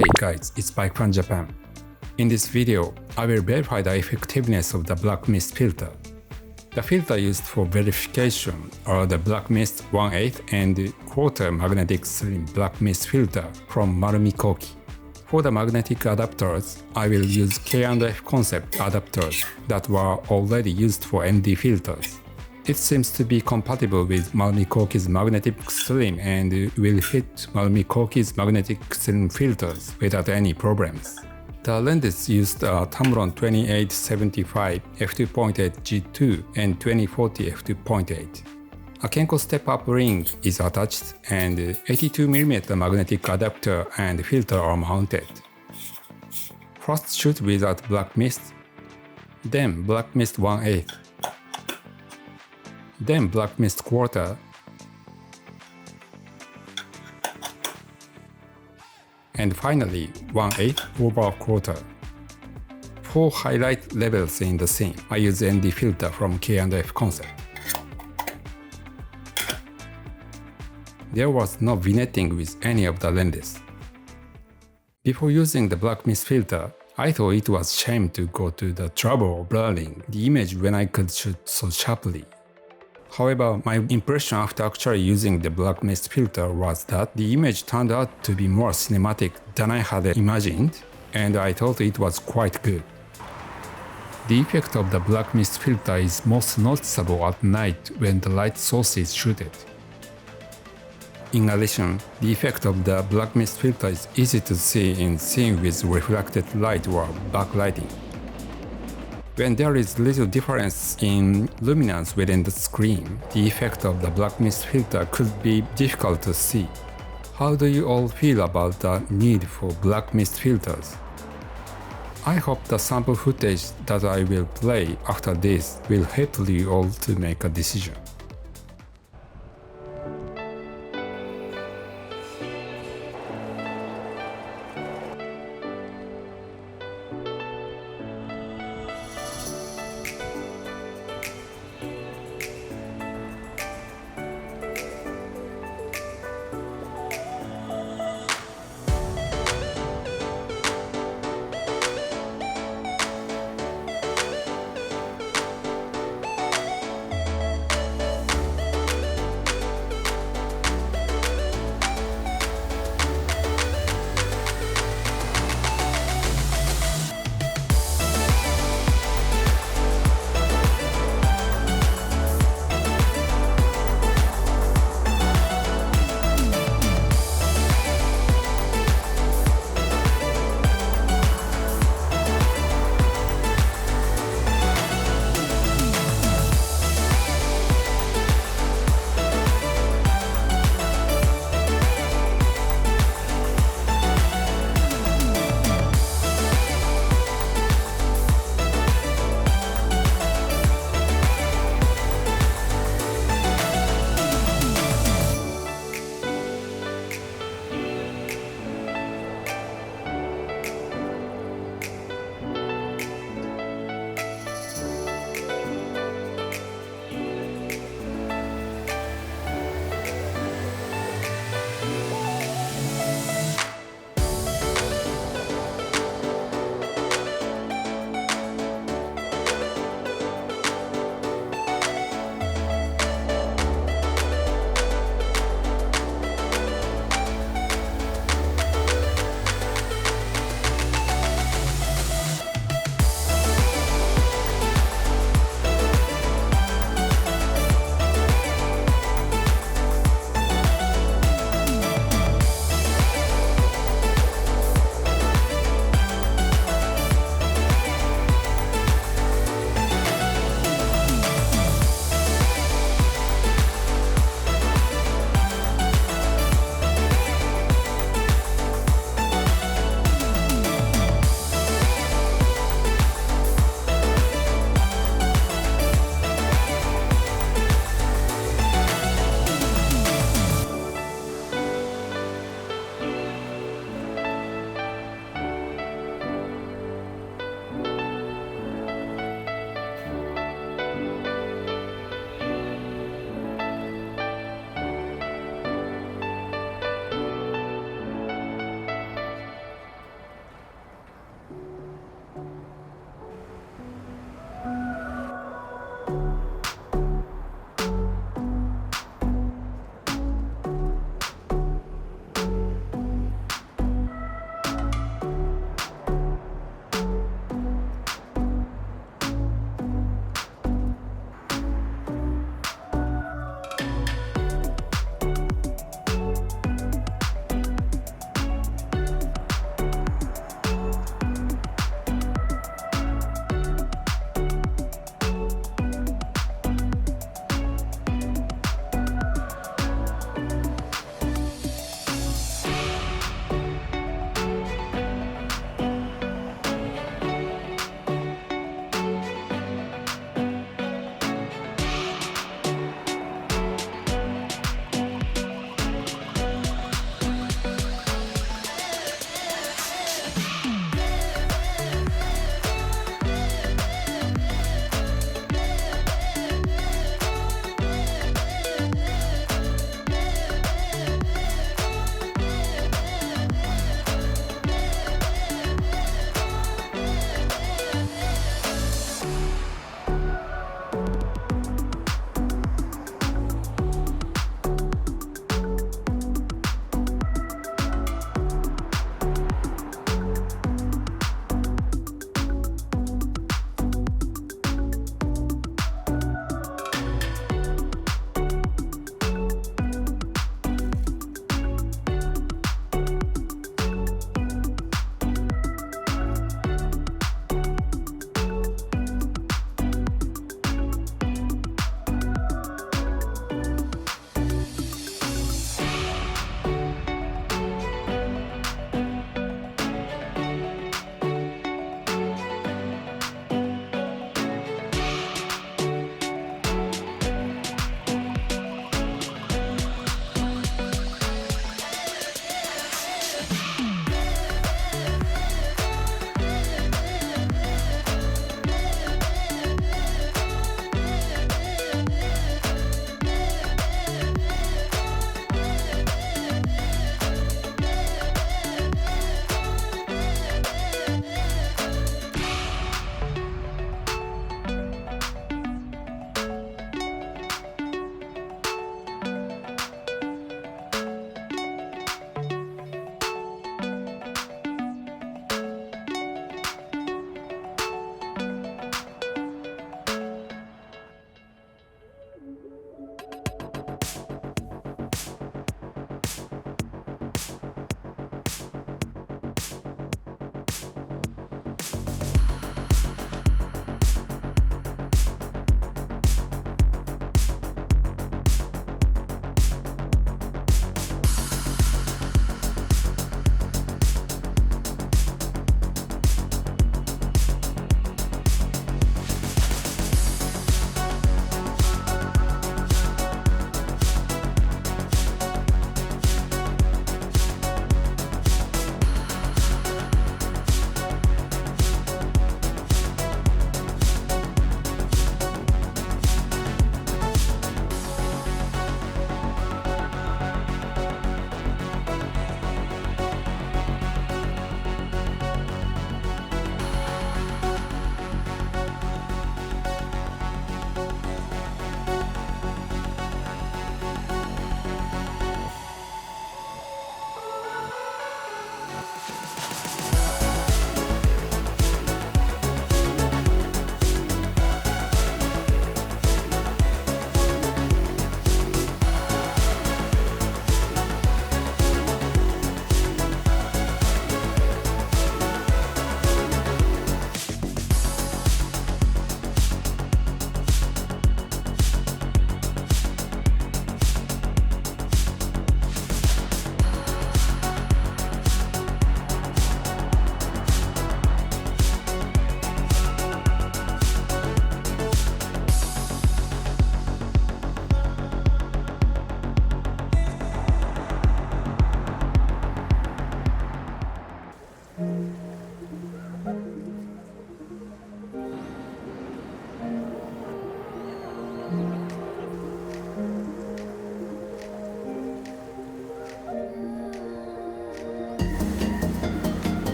Hey guys, it's Bike from Japan. In this video, I will verify the effectiveness of the black mist filter. The filter used for verification are the black mist 1/8 and quarter magnetic slim black mist filter from Marumi Koki. For the magnetic adapters, I will use K&F concept adapters that were already used for MD filters. It seems to be compatible with Marumi Koki's magnetic slim and will fit Marumi Koki's magnetic slim filters without any problems. The lenses used are Tamron 2875 f2.8 G2 and 2040 f2.8. A Kenko step-up ring is attached and 82mm magnetic adapter and filter are mounted. First shoot without black mist, then black mist 1/8, then black mist quarter, and finally 1/8 over quarter. For highlight levels in the scene, I use ND filter from K&F concept. There was no vignetting with any of the lenses. Before using the black mist filter, I thought it was shame to go to the trouble of blurring the image when I could shoot so sharply. However, my impression after actually using the black mist filter was that the image turned out to be more cinematic than I had imagined, and I thought it was quite good. The effect of the black mist filter is most noticeable at night when the light source is shooted. In addition, the effect of the black mist filter is easy to see in scene with reflected light or backlighting. When there is little difference in luminance within the screen, the effect of the black mist filter could be difficult to see. How do you all feel about the need for black mist filters? I hope the sample footage that I will play after this will help you all to make a decision.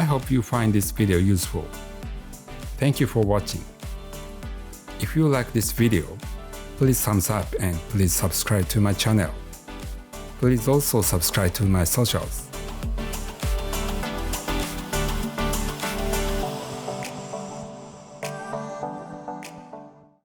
hope you find this video useful. Thank you for watching. If you like this video, please thumbs up and please subscribe to my channel. Please also subscribe to my socials.